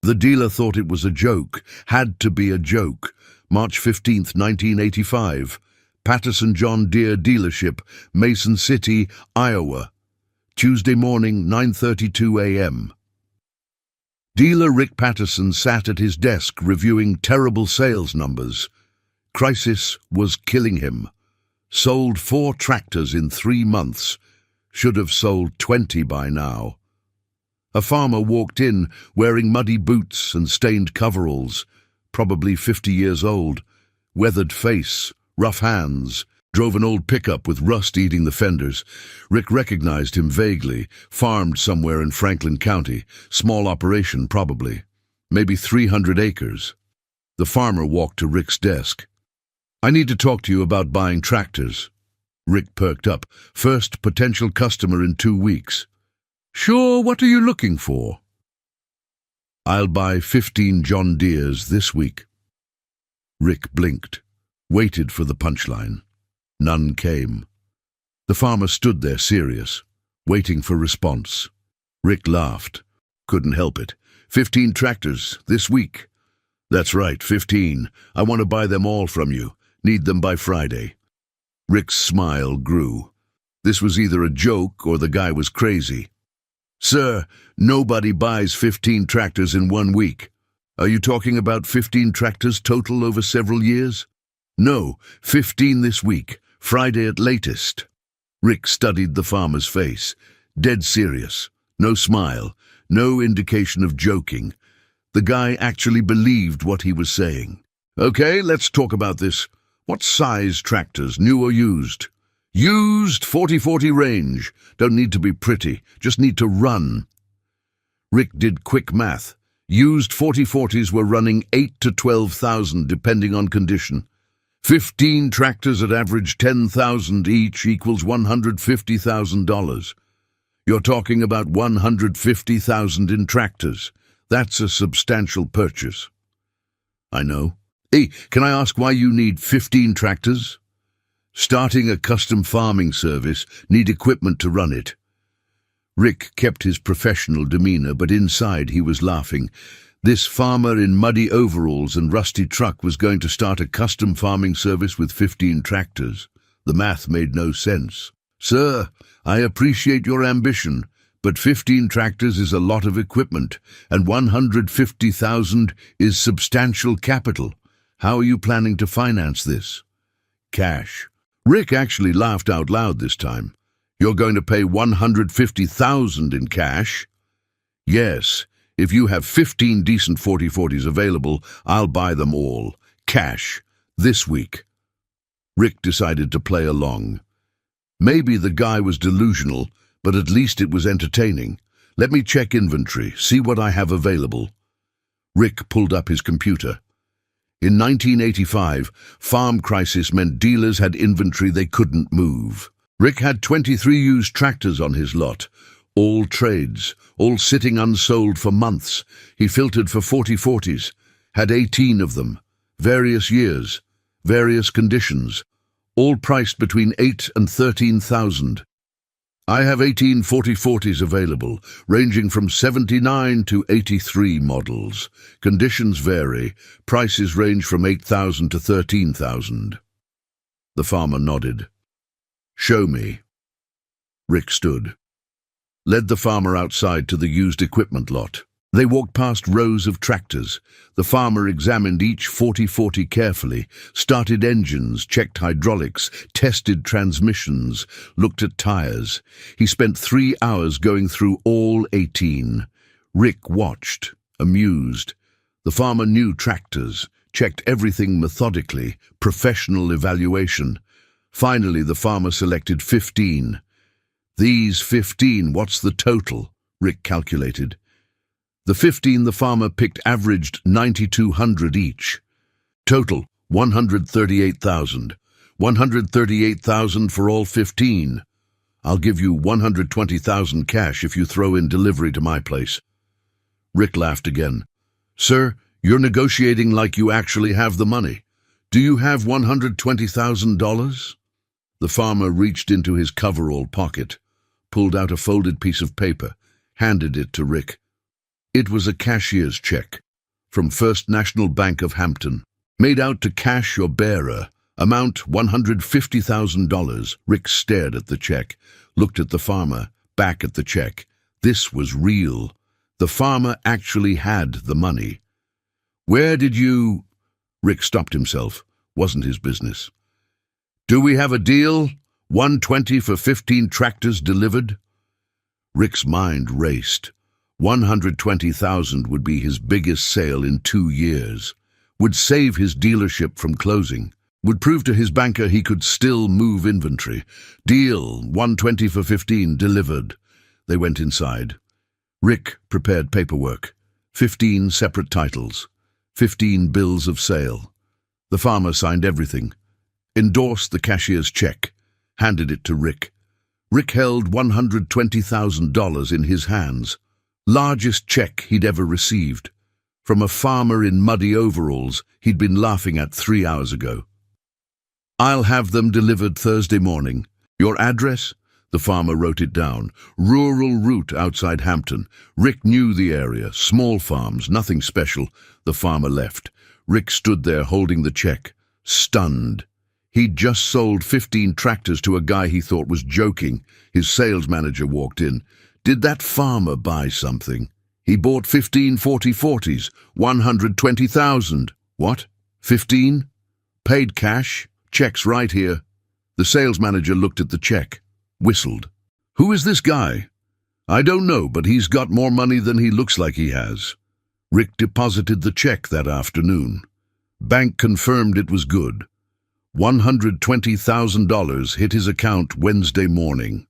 The dealer thought it was a joke, had to be a joke. March 15th, 1985. Patterson John Deere Dealership, Mason City, Iowa. Tuesday morning, 9:32 a.m. Dealer Rick Patterson sat at his desk reviewing terrible sales numbers. Crisis was killing him. Sold 4 tractors in 3 months. Should have sold 20 by now. A farmer walked in wearing muddy boots and stained coveralls, probably 50 years old, weathered face, rough hands, drove an old pickup with rust eating the fenders. Rick recognized him vaguely, farmed somewhere in Franklin County, small operation probably, maybe 300 acres. The farmer walked to Rick's desk. "I need to talk to you about buying tractors." Rick perked up. "First potential customer in 2 weeks." "Sure, what are you looking for?" "I'll buy 15 John Deeres this week." Rick blinked, waited for the punchline. None came. The farmer stood there serious, waiting for response. Rick laughed. Couldn't help it. 15 tractors, this week. "That's right, 15. I want to buy them all from you. Need them by Friday." Rick's smile grew. This was either a joke or the guy was crazy. "Sir, nobody buys 15 tractors in 1 week. Are you talking about 15 tractors total over several years?" "No, 15 this week, Friday at latest." Rick studied the farmer's face. Dead serious. No smile. No indication of joking. The guy actually believed what he was saying. "Okay, let's talk about this. What size tractors, new or used?" "Used, 40/40 range. Don't need to be pretty, just need to run." Rick did quick math. Used 40/40s were running 8 to 12,000 depending on condition. 15 tractors at average 10,000 each equals $150,000. You're talking about 150,000 in tractors. That's a substantial purchase. "I know. Hey, can I ask why you need 15 tractors?" "Starting a custom farming service, need equipment to run it." Rick kept his professional demeanor, but inside he was laughing. This farmer in muddy overalls and rusty truck was going to start a custom farming service with 15 tractors. The math made no sense. "Sir, I appreciate your ambition, but 15 tractors is a lot of equipment, and 150,000 is substantial capital. How are you planning to finance this?" "Cash." Rick actually laughed out loud this time. "You're going to pay 150,000 in cash?" "Yes. If you have 15 decent 40/40s available, I'll buy them all. Cash. This week." Rick decided to play along. Maybe the guy was delusional, but at least it was entertaining. "Let me check inventory, see what I have available." Rick pulled up his computer. In 1985, farm crisis meant dealers had inventory they couldn't move. Rick had 23 used tractors on his lot, all trades, all sitting unsold for months. He filtered for 40/40s, had 18 of them, various years, various conditions, all priced between 8 and 13,000. "I have 18 40/40s available, ranging from 79 to 83 models. Conditions vary. Prices range from 8,000 to 13,000. The farmer nodded. "Show me." Rick stood. Led the farmer outside to the used equipment lot. They walked past rows of tractors. The farmer examined each 40/40 carefully, started engines, checked hydraulics, tested transmissions, looked at tires. He spent 3 hours going through all 18. Rick watched, amused. The farmer knew tractors, checked everything methodically, professional evaluation. Finally, the farmer selected 15. "These 15, what's the total?" Rick calculated. The 15 the farmer picked averaged 9,200 each. Total, 138,000. 138,000 for all 15. I'll give you 120,000 cash if you throw in delivery to my place. Rick laughed again. "Sir, you're negotiating like you actually have the money. Do you have $120,000? The farmer reached into his coverall pocket, pulled out a folded piece of paper, handed it to Rick. It was a cashier's check from First National Bank of Hampton, made out to cash or bearer, amount $150,000. Rick stared at the check, looked at the farmer, back at the check. This was real. The farmer actually had the money. Where did you... Rick stopped himself. Wasn't his business. Do we have a deal? 120 for 15 tractors delivered? Rick's mind raced. 120,000 would be his biggest sale in 2 years. Would save his dealership from closing. Would prove to his banker he could still move inventory. Deal, 120 for 15 delivered. They went inside. Rick prepared paperwork. 15 separate titles. 15 bills of sale. The farmer signed everything. Endorsed the cashier's check. Handed it to Rick. Rick held $120,000 in his hands. Largest check he'd ever received. From a farmer in muddy overalls he'd been laughing at 3 hours ago. I'll have them delivered Thursday morning. Your address? The farmer wrote it down. Rural route outside Hampton. Rick knew the area. Small farms, nothing special. The farmer left. Rick stood there holding the check, stunned. He'd just sold 15 tractors to a guy he thought was joking. His sales manager walked in. Did that farmer buy something? He bought 15 40/40s, 120,000. What? 15? Paid cash? Check's right here. The sales manager looked at the check, whistled. Who is this guy? I don't know, but he's got more money than he looks like he has. Rick deposited the check that afternoon. Bank confirmed it was good. $120,000 hit his account Wednesday morning.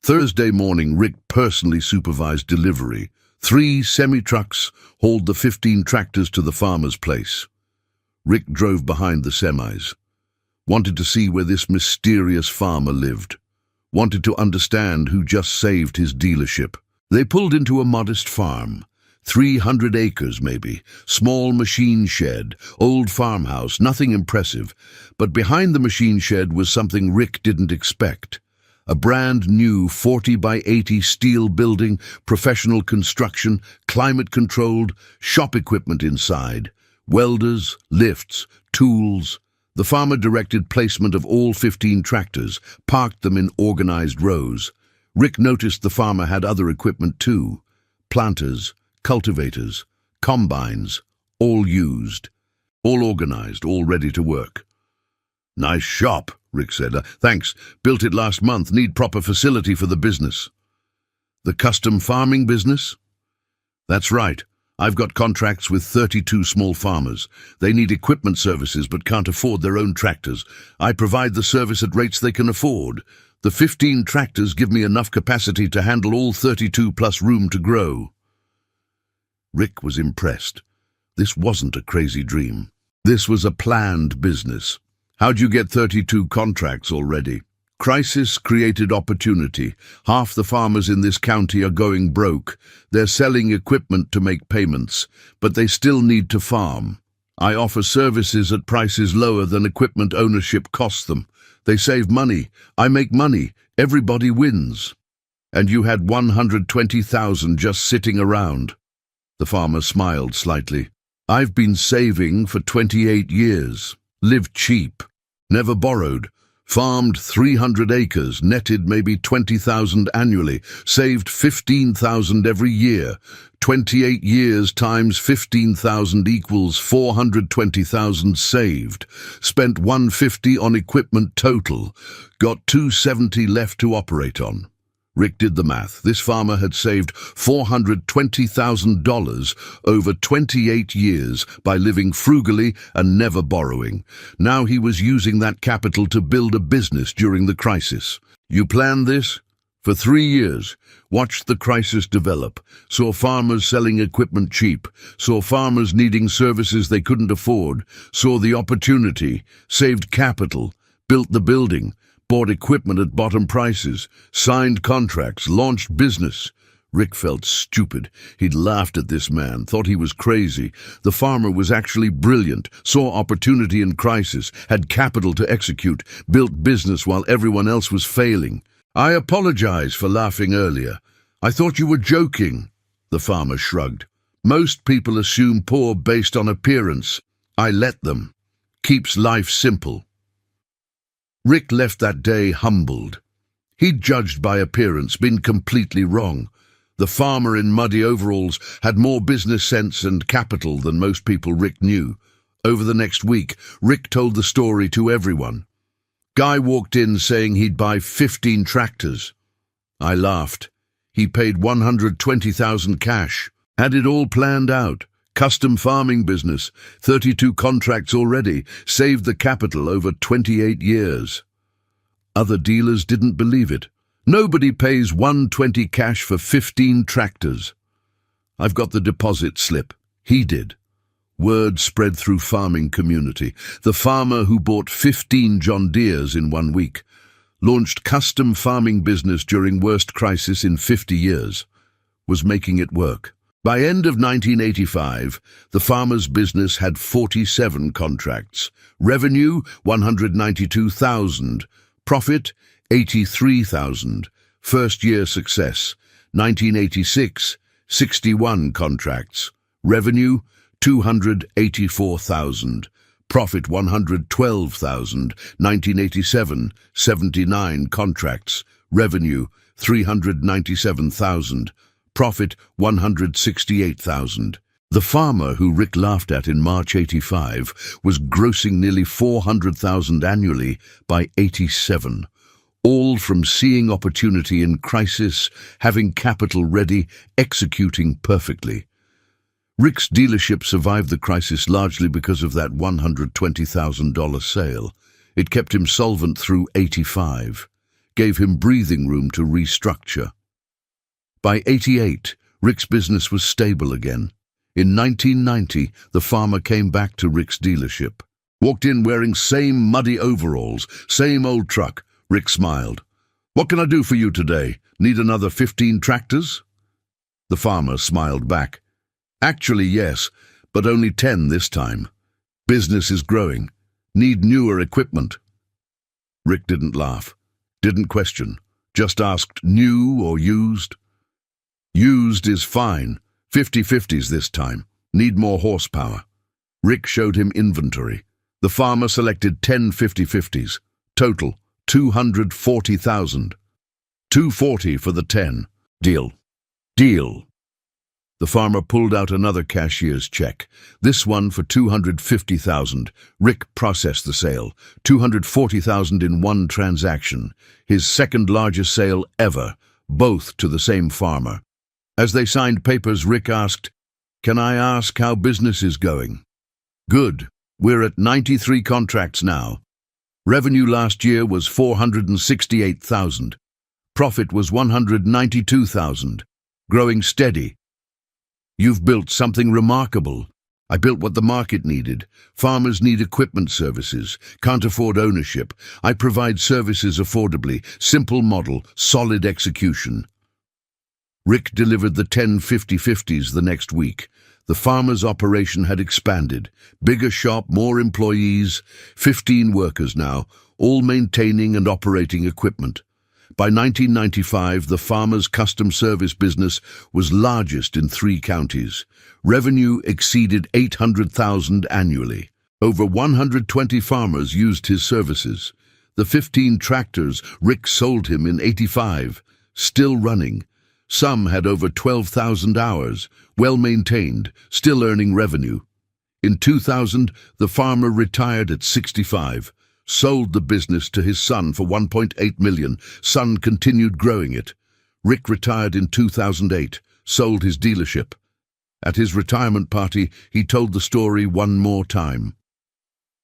Thursday morning, Rick personally supervised delivery. 3 semi-trucks hauled the 15 tractors to the farmer's place. Rick drove behind the semis. Wanted to see where this mysterious farmer lived. Wanted to understand who just saved his dealership. They pulled into a modest farm. 300 acres, maybe. Small machine shed, old farmhouse, nothing impressive. But behind the machine shed was something Rick didn't expect. A brand new 40 by 80 steel building, professional construction, climate-controlled, shop equipment inside. Welders, lifts, tools. The farmer directed placement of all 15 tractors, parked them in organized rows. Rick noticed the farmer had other equipment too. Planters, cultivators, combines, all used. All organized, all ready to work. Nice shop, Rick said. Thanks. Built it last month. Need proper facility for the business. The custom farming business? That's right. I've got contracts with 32 small farmers. They need equipment services but can't afford their own tractors. I provide the service at rates they can afford. The 15 tractors give me enough capacity to handle all 32 plus room to grow. Rick was impressed. This wasn't a crazy dream. This was a planned business. How'd you get 32 contracts already? Crisis created opportunity. Half the farmers in this county are going broke. They're selling equipment to make payments, but they still need to farm. I offer services at prices lower than equipment ownership costs them. They save money. I make money. Everybody wins. And you had 120,000 just sitting around. The farmer smiled slightly. I've been saving for 28 years. Lived cheap. Never borrowed. Farmed 300 acres, netted maybe 20,000 annually, saved 15,000 every year. 28 years times 15,000 equals 420,000 saved. Spent 150 on equipment total. Got 270 left to operate on. Rick did the math. This farmer had saved $420,000 over 28 years by living frugally and never borrowing. Now he was using that capital to build a business during the crisis. You planned this? For 3 years. Watched the crisis develop. Saw farmers selling equipment cheap. Saw farmers needing services they couldn't afford. Saw the opportunity. Saved capital. Built the building. Bought equipment at bottom prices, signed contracts, launched business. Rick felt stupid. He'd laughed at this man, thought he was crazy. The farmer was actually brilliant, saw opportunity in crisis, had capital to execute, built business while everyone else was failing. I apologize for laughing earlier. I thought you were joking. The farmer shrugged. Most people assume poor based on appearance. I let them. Keeps life simple. Rick left that day humbled. He'd judged by appearance, been completely wrong. The farmer in muddy overalls had more business sense and capital than most people Rick knew. Over the next week, Rick told the story to everyone. Guy walked in saying he'd buy 15 tractors. I laughed. He paid $120,000 cash. Had it all planned out. Custom farming business, 32 contracts already, saved the capital over 28 years. Other dealers didn't believe it. Nobody pays $120 cash for 15 tractors. I've got the deposit slip. He did. Word spread through farming community. The farmer who bought 15 John Deeres in 1 week launched custom farming business during worst crisis in 50 years, was making it work. By end of 1985, the farmer's business had 47 contracts. Revenue, $192,000. Profit, $83,000. First year success, 1986, 61 contracts. Revenue, $284,000. Profit, $112,000. 1987, 79 contracts. Revenue, $397,000. Profit, $168,000. The farmer who Rick laughed at in March 85 was grossing nearly $400,000 annually by 87. All from seeing opportunity in crisis, having capital ready, executing perfectly. Rick's dealership survived the crisis largely because of that $120,000 sale. It kept him solvent through 85, gave him breathing room to restructure. By 88, Rick's business was stable again. In 1990, the farmer came back to Rick's dealership. Walked in wearing same muddy overalls, same old truck. Rick smiled. "What can I do for you today? Need another 15 tractors?" The farmer smiled back. "Actually, yes, but only 10 this time. Business is growing. Need newer equipment." Rick didn't laugh, didn't question, just asked new or used. "Used is fine. 50/50s this time. Need more horsepower." Rick showed him inventory. The farmer selected 10 50/50s. Total, $240,000. $240 for the 10. Deal. Deal. The farmer pulled out another cashier's check, this one for $250,000. Rick processed the sale, $240,000 in one transaction, his second largest sale ever, both to the same farmer. As they signed papers, Rick asked, "Can I ask how business is going?" "Good. We're at 93 contracts now. Revenue last year was $468,000. Profit was $192,000. Growing steady." "You've built something remarkable." "I built what the market needed. Farmers need equipment services, can't afford ownership. I provide services affordably, simple model, solid execution." Rick delivered the 10 50/50s the next week. The farmer's operation had expanded. Bigger shop, more employees, 15 workers now, all maintaining and operating equipment. By 1995, the farmer's custom service business was largest in 3 counties. Revenue exceeded $800,000 annually. Over 120 farmers used his services. The 15 tractors Rick sold him in 85, still running. Some had over 12,000 hours, well-maintained, still earning revenue. In 2000, the farmer retired at 65, sold the business to his son for $1.8 million. Son continued growing it. Rick retired in 2008, sold his dealership. At his retirement party, he told the story one more time.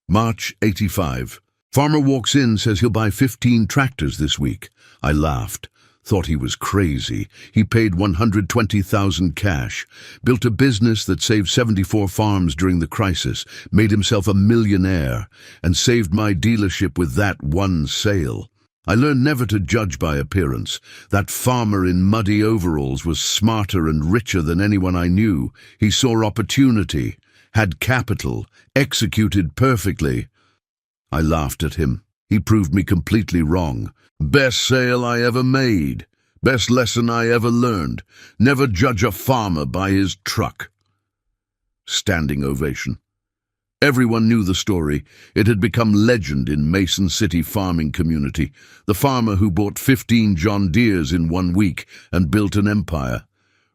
March 85. Farmer walks in, says he'll buy 15 tractors this week. I laughed. Thought he was crazy. He paid $120,000 cash, built a business that saved 74 farms during the crisis, made himself a millionaire, and saved my dealership with that one sale. I learned never to judge by appearance. That farmer in muddy overalls was smarter and richer than anyone I knew. He saw opportunity, had capital, executed perfectly. I laughed at him. He proved me completely wrong. Best sale I ever made. Best lesson I ever learned. Never judge a farmer by his truck. Standing ovation. Everyone knew the story. It had become legend in Mason City farming community. The farmer who bought 15 John Deeres in 1 week and built an empire.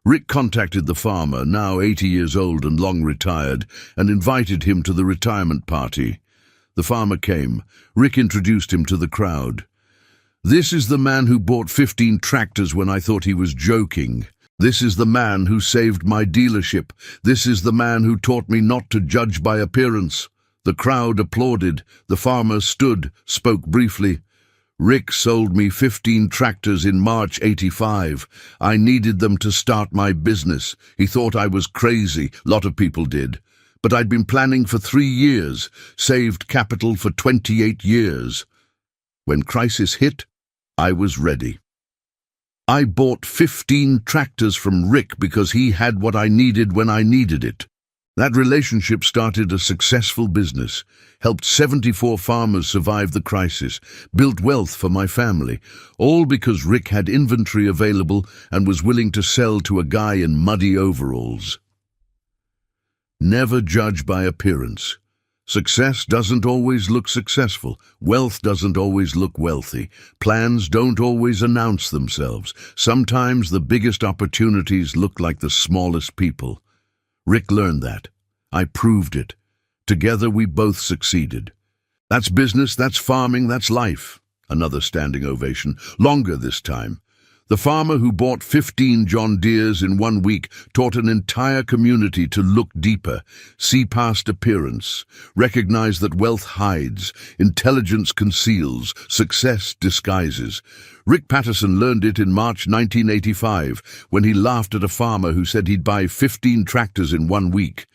Rick contacted the farmer, now 80 years old and long retired, and invited him to the retirement party. The farmer came. Rick introduced him to the crowd. "This is the man who bought 15 tractors when I thought he was joking. This is the man who saved my dealership. This is the man who taught me not to judge by appearance." The crowd applauded. The farmer stood, spoke briefly. "Rick sold me 15 tractors in March '85. I needed them to start my business. He thought I was crazy. Lot of people did. But I'd been planning for 3 years, saved capital for 28 years. When crisis hit, I was ready. I bought 15 tractors from Rick because he had what I needed when I needed it. That relationship started a successful business, helped 74 farmers survive the crisis, built wealth for my family, all because Rick had inventory available and was willing to sell to a guy in muddy overalls." Never judge by appearance. Success doesn't always look successful. Wealth doesn't always look wealthy. Plans don't always announce themselves. Sometimes the biggest opportunities look like the smallest people. Rick learned that. I proved it. Together we both succeeded. That's business, that's farming, that's life. Another standing ovation, longer this time. The farmer who bought 15 John Deeres in 1 week taught an entire community to look deeper, see past appearance, recognize that wealth hides, intelligence conceals, success disguises. Rick Patterson learned it in March 1985 when he laughed at a farmer who said he'd buy 15 tractors in 1 week,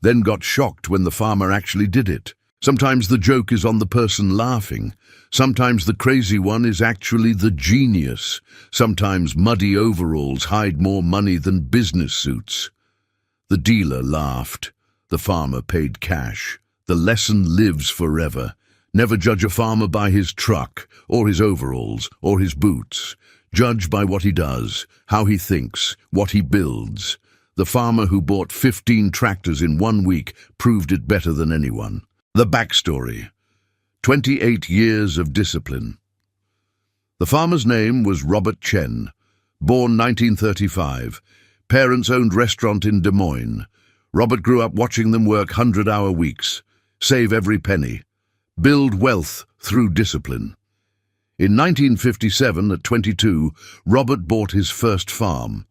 then got shocked when the farmer actually did it. Sometimes the joke is on the person laughing. Sometimes the crazy one is actually the genius. Sometimes muddy overalls hide more money than business suits. The dealer laughed. The farmer paid cash. The lesson lives forever. Never judge a farmer by his truck, or his overalls, or his boots. Judge by what he does, how he thinks, what he builds. The farmer who bought 15 tractors in 1 week proved it better than anyone. The backstory. 28 years of discipline. The farmer's name was Robert Chen. Born 1935. Parents owned restaurant in Des Moines. Robert grew up watching them work 100-hour weeks. Save every penny. Build wealth through discipline. In 1957, at 22, Robert bought his first farm.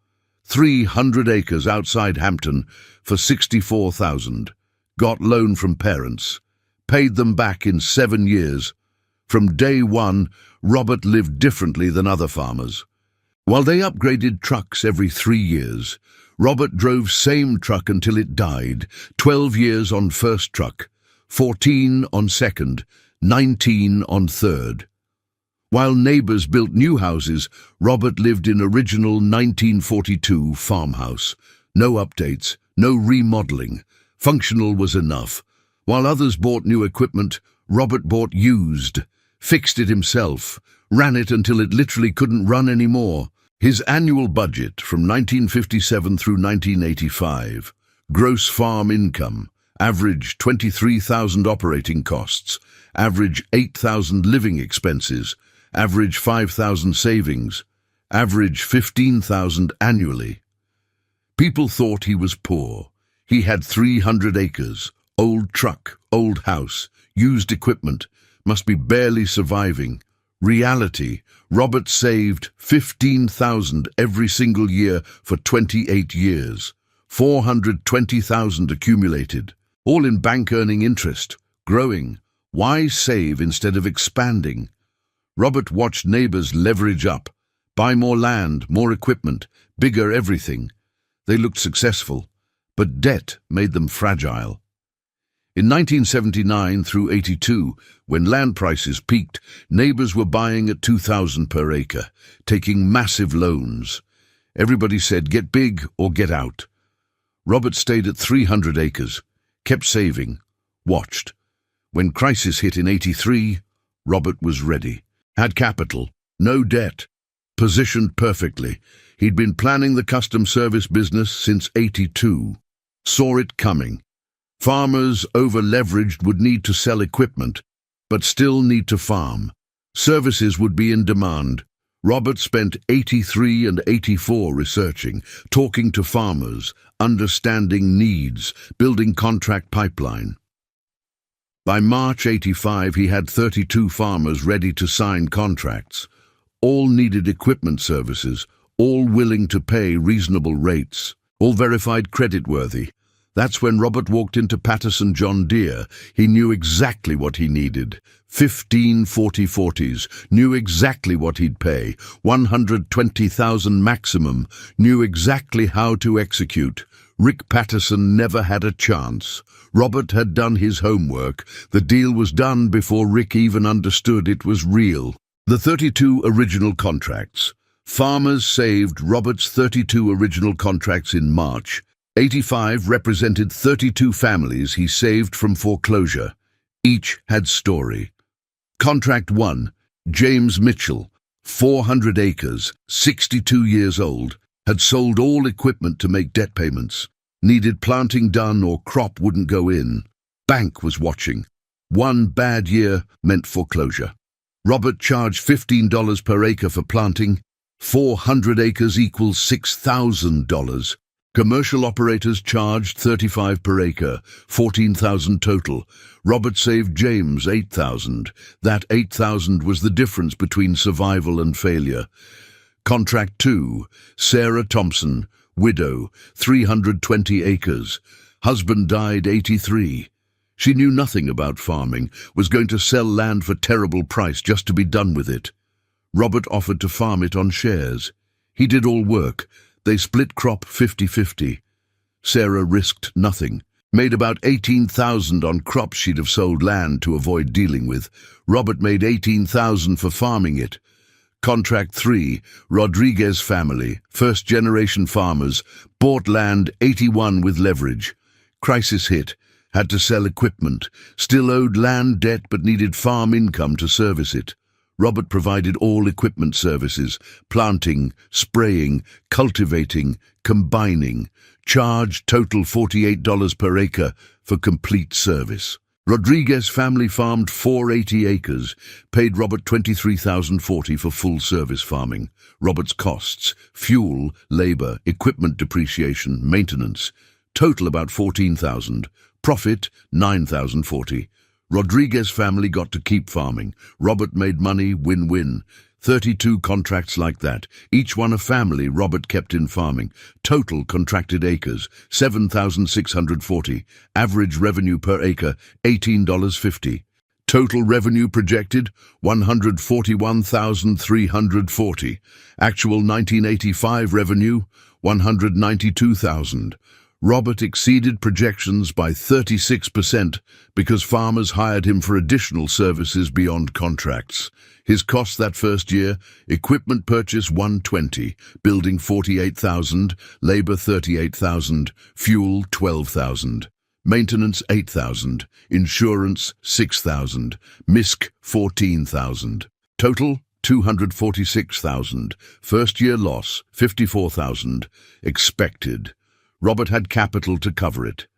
300 acres outside Hampton for $64,000. Got loan from parents. Paid them back in 7 years. From day one, Robert lived differently than other farmers. While they upgraded trucks every 3 years, Robert drove same truck until it died. 12 years on first truck, 14 on second, 19 on third. While neighbors built new houses, Robert lived in original 1942 farmhouse. No updates, no remodeling. Functional was enough. While others bought new equipment, Robert bought used, fixed it himself, ran it until it literally couldn't run anymore. His annual budget from 1957 through 1985, gross farm income, average $23,000 operating costs, average $8,000 living expenses, average $5,000 savings, average $15,000 annually. People thought he was poor. He had 300 acres. Old truck, old house, used equipment, must be barely surviving. Reality, Robert saved $15,000 every single year for 28 years. $420,000 accumulated, all in bank earning interest, growing. Why save instead of expanding? Robert watched neighbors leverage up, buy more land, more equipment, bigger everything. They looked successful, but debt made them fragile. In 1979 through 82, when land prices peaked, neighbors were buying at $2,000 per acre, taking massive loans. Everybody said, get big or get out. Robert stayed at 300 acres, kept saving, watched. When crisis hit in 83, Robert was ready. Had capital, no debt. Positioned perfectly. He'd been planning the custom service business since '82. Saw it coming. Farmers, over-leveraged, would need to sell equipment, but still need to farm. Services would be in demand. Robert spent '83 and '84 researching, talking to farmers, understanding needs, building contract pipeline. By March '85, he had 32 farmers ready to sign contracts. All needed equipment services, all willing to pay reasonable rates, all verified creditworthy. That's when Robert walked into Patterson John Deere. He knew exactly what he needed. 15 4040s, knew exactly what he'd pay. 120,000 maximum, knew exactly how to execute. Rick Patterson never had a chance. Robert had done his homework. The deal was done before Rick even understood it was real. The 32 original contracts. Farmers saved Robert's 32 original contracts in March. 85 represented 32 families he saved from foreclosure. Each had story. Contract 1, James Mitchell, 400 acres, 62 years old, had sold all equipment to make debt payments. Needed planting done or crop wouldn't go in. Bank was watching. One bad year meant foreclosure. Robert charged $15 per acre for planting. 400 acres equals $6,000. Commercial operators charged $35 per acre, $14,000 total. Robert saved James $8,000. That $8,000 was the difference between survival and failure. Contract 2, Sarah Thompson, widow, 320 acres. Husband died '83. She knew nothing about farming, was going to sell land for terrible price just to be done with it. Robert offered to farm it on shares. He did all work. They split crop 50-50. Sarah risked nothing. Made about $18,000 on crops she'd have sold land to avoid dealing with. Robert made $18,000 for farming it. Contract 3, Rodriguez family, first-generation farmers, bought land 81 with leverage. Crisis hit. Had to sell equipment. Still owed land debt but needed farm income to service it. Robert provided all equipment services, planting, spraying, cultivating, combining, charged total $48 per acre for complete service. Rodriguez family farmed 480 acres, paid Robert $23,040 for full service farming. Robert's costs, fuel, labor, equipment depreciation, maintenance, total about $14,000, profit $9,040. Rodriguez family got to keep farming. Robert made money, win-win. 32 contracts like that, each one a family Robert kept in farming. Total contracted acres, 7,640. Average revenue per acre, $18.50. Total revenue projected, $141,340. Actual 1985 revenue, $192,000. Robert exceeded projections by 36% because farmers hired him for additional services beyond contracts. His cost that first year, equipment purchase $120, building $48,000, labor $38,000, fuel $12,000, maintenance $8,000, insurance $6,000, MISC $14,000. Total $246,000. First year loss $54,000. Expected. Robert had capital to cover it.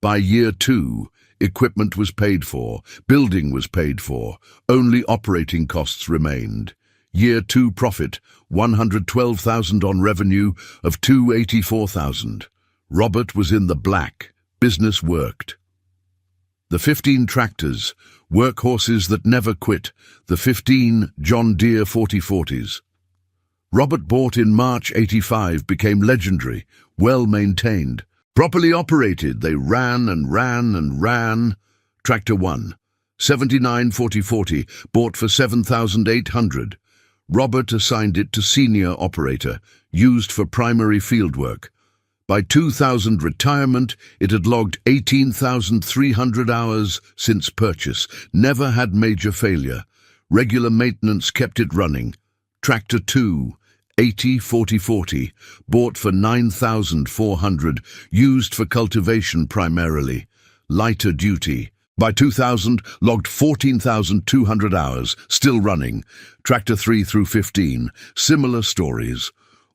By year 2, equipment was paid for, building was paid for, only operating costs remained. Year 2 profit, $112,000 on revenue of $284,000. Robert was in the black. Business worked. The 15 tractors, workhorses that never quit, the 15 John Deere 4040s. Robert bought in March '85 became legendary, well-maintained. Properly operated, they ran and ran and ran. Tractor 1, 79 4040, bought for $7,800. Robert assigned it to senior operator, used for primary fieldwork. By 2000 retirement, it had logged 18,300 hours since purchase, never had major failure. Regular maintenance kept it running. Tractor 2, 80 4040, bought for $9,400, used for cultivation primarily. Lighter duty, By 2000, logged 14,200 hours, still running. Tractor 3 through 15, similar stories.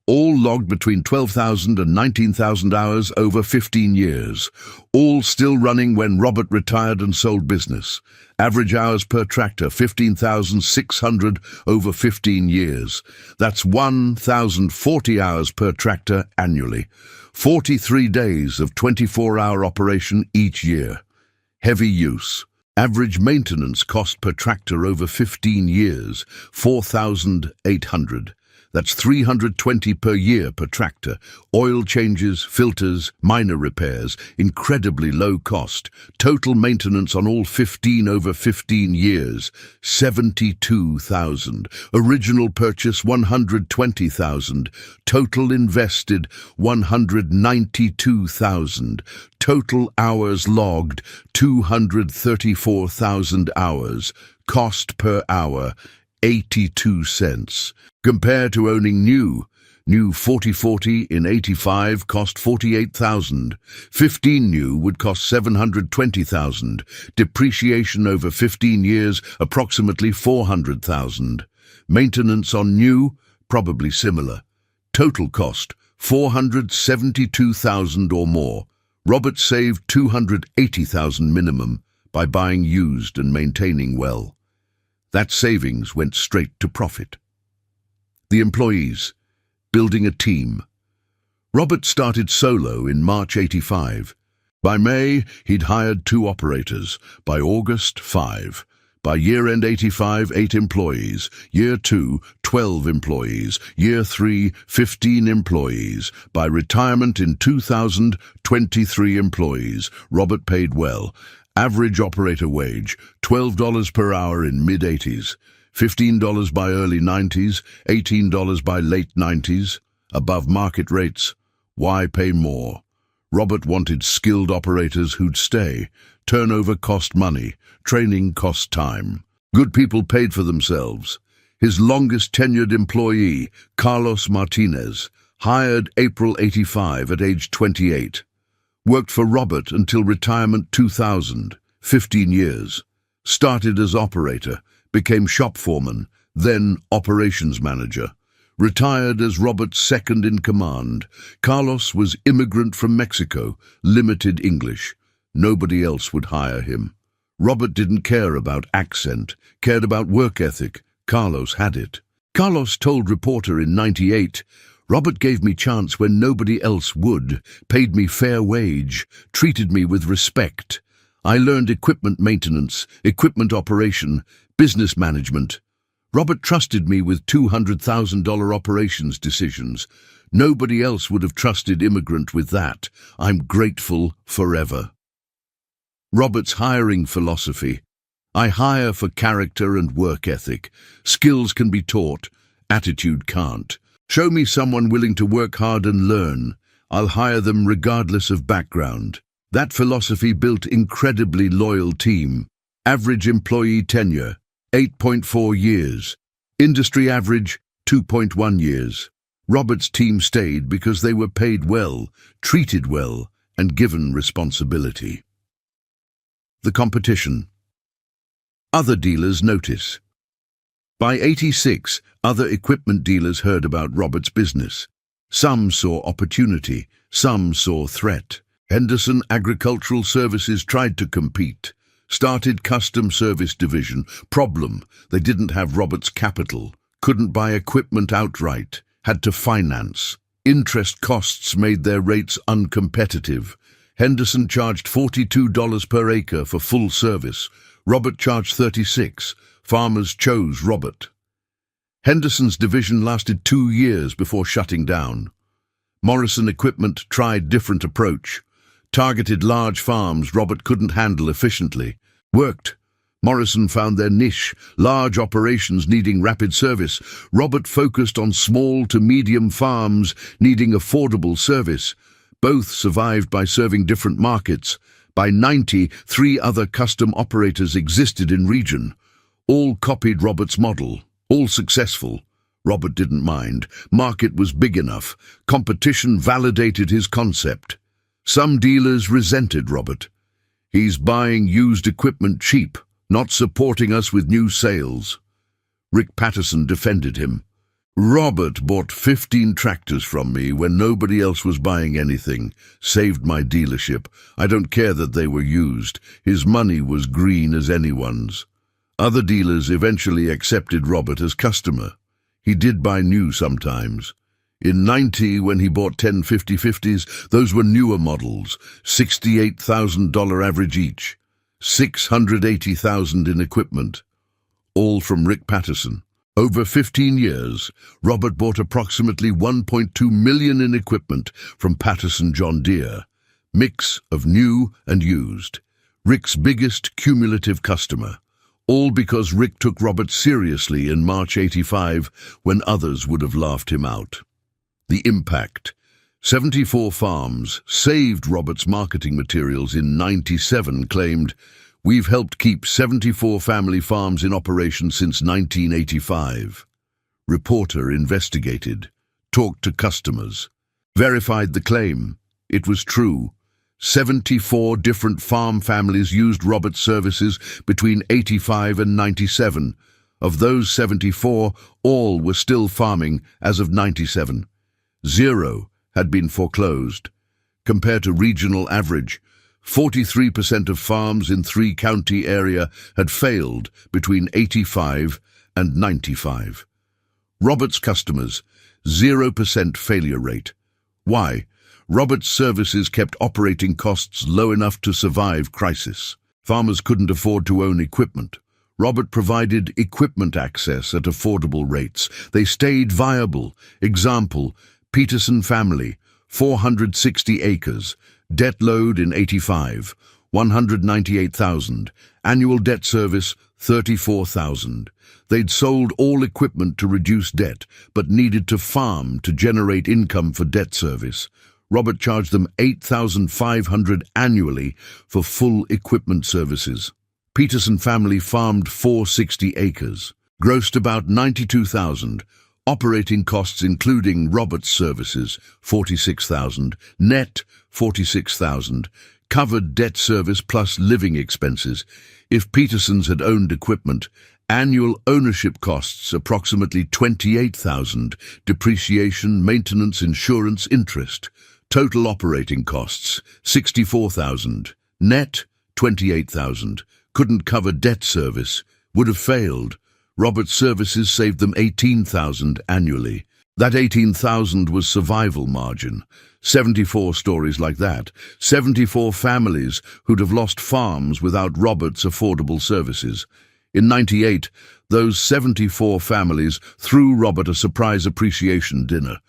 All logged between 12,000 and 19,000 hours over 15 years. All still running when Robert retired and sold business. Average hours per tractor, 15,600 over 15 years. That's 1,040 hours per tractor annually. 43 days of 24-hour operation each year. Heavy use. Average maintenance cost per tractor over 15 years, 4,800. That's 320 per year per tractor. Oil changes, filters, minor repairs, incredibly low cost. Total maintenance on all 15 over 15 years, 72,000. Original purchase, 120,000. Total invested, 192,000. Total hours logged, 234,000 hours. Cost per hour, 82 cents. Compare to owning new 4040 in 85 cost 48,000. 15 new would cost 720,000. Depreciation over 15 years, approximately 400,000. Maintenance on new, probably similar. Total cost, 472,000 or more. Robert saved 280,000 minimum by buying used and maintaining well. That savings went straight to profit. The employees, building a team. Robert started solo in March 85. By May, he'd hired 2 operators. By August, 5. By year-end 85, 8 employees. Year 2, 12 employees. Year 3, 15 employees. By retirement in 2000, 23 employees. Robert paid well. Average operator wage, $12 per hour in mid-80s. $15 by early 90s, $18 by late 90s, above market rates. Why pay more? Robert wanted skilled operators who'd stay. Turnover cost money, training cost time. Good people paid for themselves. His longest tenured employee, Carlos Martinez, hired April 85 at age 28. Worked for Robert until retirement 2000, 15 years. Started as operator, became shop foreman, then operations manager. Retired as Robert's second in command. Carlos was immigrant from Mexico, limited English. Nobody else would hire him. Robert didn't care about accent, cared about work ethic. Carlos had it. Carlos told Reporter in 98, "Robert gave me chance when nobody else would, paid me fair wage, treated me with respect. I learned equipment maintenance, equipment operation, business management. Robert trusted me with $200,000 operations decisions. Nobody else would have trusted immigrant with that. I'm grateful forever." Robert's hiring philosophy. I hire for character and work ethic. Skills can be taught, attitude can't. Show me someone willing to work hard and learn. I'll hire them regardless of background. That philosophy built incredibly loyal team. Average employee tenure, 8.4 years. Industry average, 2.1 years. Robert's team stayed because they were paid well, treated well, and given responsibility. The competition. Other dealers notice. By 86, other equipment dealers heard about Robert's business. Some saw opportunity, some saw threat. Henderson Agricultural Services tried to compete. Started custom service division. Problem, they didn't have Robert's capital. Couldn't buy equipment outright. Had to finance. Interest costs made their rates uncompetitive. Henderson charged $42 per acre for full service. Robert charged $36. Farmers chose Robert. Henderson's division lasted 2 years before shutting down. Morrison Equipment tried different approach. Targeted large farms Robert couldn't handle efficiently. Worked. Morrison found their niche, large operations needing rapid service. Robert focused on small to medium farms needing affordable service. Both survived by serving different markets. By 90, 3 other custom operators existed in region. All copied Robert's model, all successful. Robert didn't mind. Market was big enough. Competition validated his concept. Some dealers resented Robert. He's buying used equipment cheap, not supporting us with new sales. Rick Patterson defended him. Robert bought 15 tractors from me when nobody else was buying anything, saved my dealership. I don't care that they were used. His money was green as anyone's. Other dealers eventually accepted Robert as customer. He did buy new sometimes. In '90, when he bought 10 50/50s, those were newer models, $68,000 average each, $680,000 in equipment, all from Rick Patterson. Over 15 years, Robert bought approximately $1.2 million in equipment from Patterson John Deere, mix of new and used. Rick's biggest cumulative customer, all because Rick took Robert seriously in March '85 when others would have laughed him out. The impact. 74 Farms saved Robert's marketing materials in '97 claimed, "We've helped keep 74 family farms in operation since 1985. Reporter investigated, talked to customers, verified the claim. It was true. 74 different farm families used Robert's services between '85 and '97. Of those 74, all were still farming as of '97. 0 had been foreclosed. Compared to regional average, 43% of farms in 3-county area had failed between '85 and '95. Robert's customers, 0% failure rate. Why? Robert's services kept operating costs low enough to survive crisis. Farmers couldn't afford to own equipment. Robert provided equipment access at affordable rates. They stayed viable. Example, Peterson family, 460 acres, debt load in '85, $198,000, annual debt service, $34,000. They'd sold all equipment to reduce debt, but needed to farm to generate income for debt service. Robert charged them $8,500 annually for full equipment services. Peterson family farmed 460 acres, grossed about $92,000. Operating costs including Robert's services, $46,000, net $46,000, covered debt service plus living expenses. If Petersons had owned equipment, annual ownership costs approximately $28,000, depreciation, maintenance, insurance, interest. Total operating costs, $64,000, net $28,000, couldn't cover debt service, would have failed. Robert's services saved them $18,000 annually. That $18,000 was survival margin. 74 stories like that. 74 families who'd have lost farms without Robert's affordable services. In '98, those 74 families threw Robert a surprise appreciation dinner,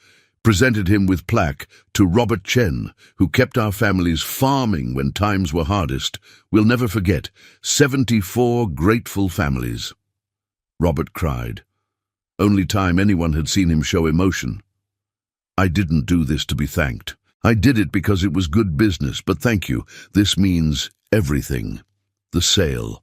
presented him with plaque to Robert Chen, who kept our families farming when times were hardest. We'll never forget, 74 grateful families. Robert cried. Only time anyone had seen him show emotion. I didn't do this to be thanked. I did it because it was good business, but thank you. This means everything. The sale.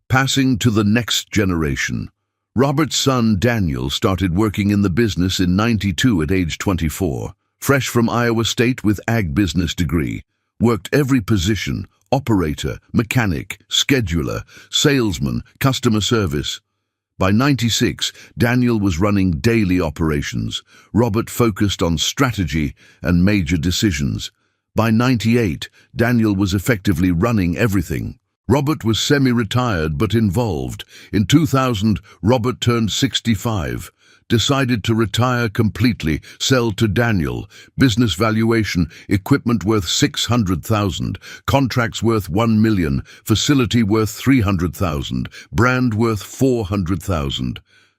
Passing to the next generation. Robert's son Daniel started working in the business in '92 at age 24. Fresh from Iowa State with ag business degree. Worked every position, operator, mechanic, scheduler, salesman, customer service. By '96, Daniel was running daily operations. Robert focused on strategy and major decisions. By '98, Daniel was effectively running everything. Robert was semi-retired but involved. In 2000, Robert turned 65. Decided to retire completely, sell to Daniel. Business valuation, equipment worth $600,000, contracts worth $1 million, facility worth $300,000, brand worth $400,000.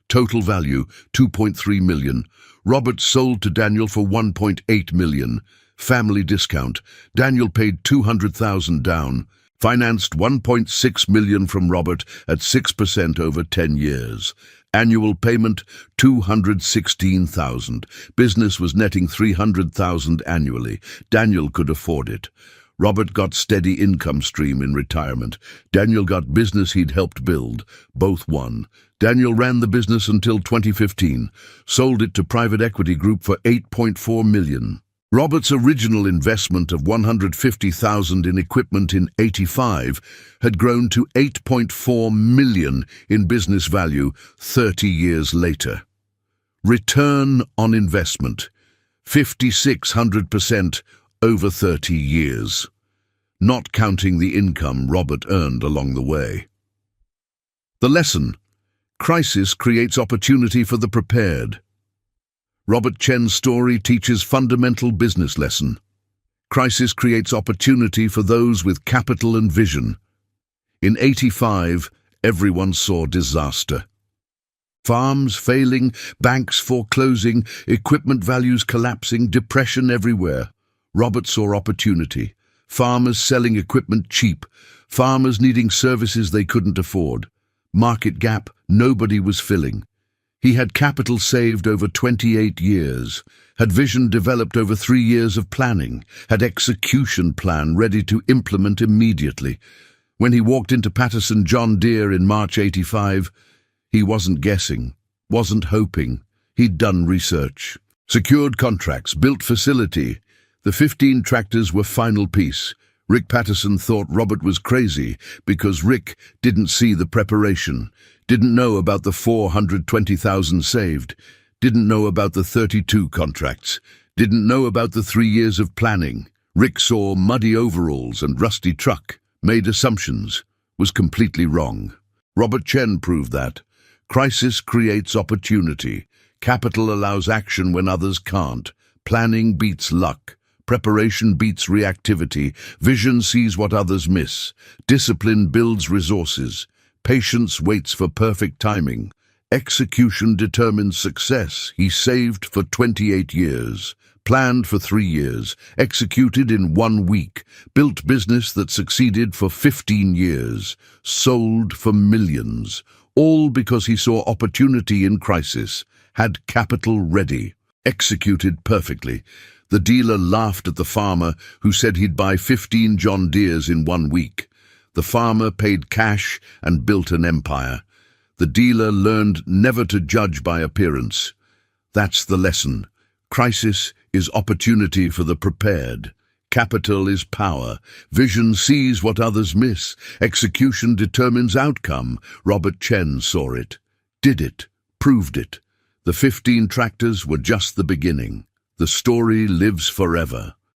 Total value, $2.3 million. Robert sold to Daniel for $1.8 million. Family discount. Daniel paid $200,000 down. Financed $1.6 million from Robert at 6% over 10 years. Annual payment, $216,000. Business was netting $300,000 annually. Daniel could afford it. Robert got steady income stream in retirement. Daniel got business he'd helped build. Both won. Daniel ran the business until 2015. Sold it to private equity group for $8.4 million. Robert's original investment of $150,000 in equipment in '85 had grown to $8.4 million in business value 30 years later. Return on investment, 5,600% over 30 years, not counting the income Robert earned along the way. The lesson: crisis creates opportunity for the prepared. Robert Chen's story teaches fundamental business lesson. Crisis creates opportunity for those with capital and vision. In '85, everyone saw disaster. Farms failing, banks foreclosing, equipment values collapsing, depression everywhere. Robert saw opportunity. Farmers selling equipment cheap, farmers needing services they couldn't afford. Market gap nobody was filling. He had capital saved over 28 years, had vision developed over 3 years of planning, had execution plan ready to implement immediately. When he walked into Patterson John Deere in March '85, he wasn't guessing, wasn't hoping. He'd done research, secured contracts, built facility. The 15 tractors were final piece. Rick Patterson thought Robert was crazy because Rick didn't see the preparation, didn't know about the 420,000 saved, didn't know about the 32 contracts, didn't know about the 3 years of planning. Rick saw muddy overalls and rusty truck, made assumptions, was completely wrong. Robert Chen proved that. Crisis creates opportunity. Capital allows action when others can't. Planning beats luck. Preparation beats reactivity. Vision sees what others miss. Discipline builds resources. Patience waits for perfect timing. Execution determines success. He saved for 28 years, planned for 3 years, executed in 1 week, built business that succeeded for 15 years, sold for millions, all because he saw opportunity in crisis, had capital ready, executed perfectly. The dealer laughed at the farmer who said he'd buy 15 John Deeres in 1 week. The farmer paid cash and built an empire. The dealer learned never to judge by appearance. That's the lesson. Crisis is opportunity for the prepared. Capital is power. Vision sees what others miss. Execution determines outcome. Robert Chen saw it, did it, proved it. The 15 tractors were just the beginning. The story lives forever.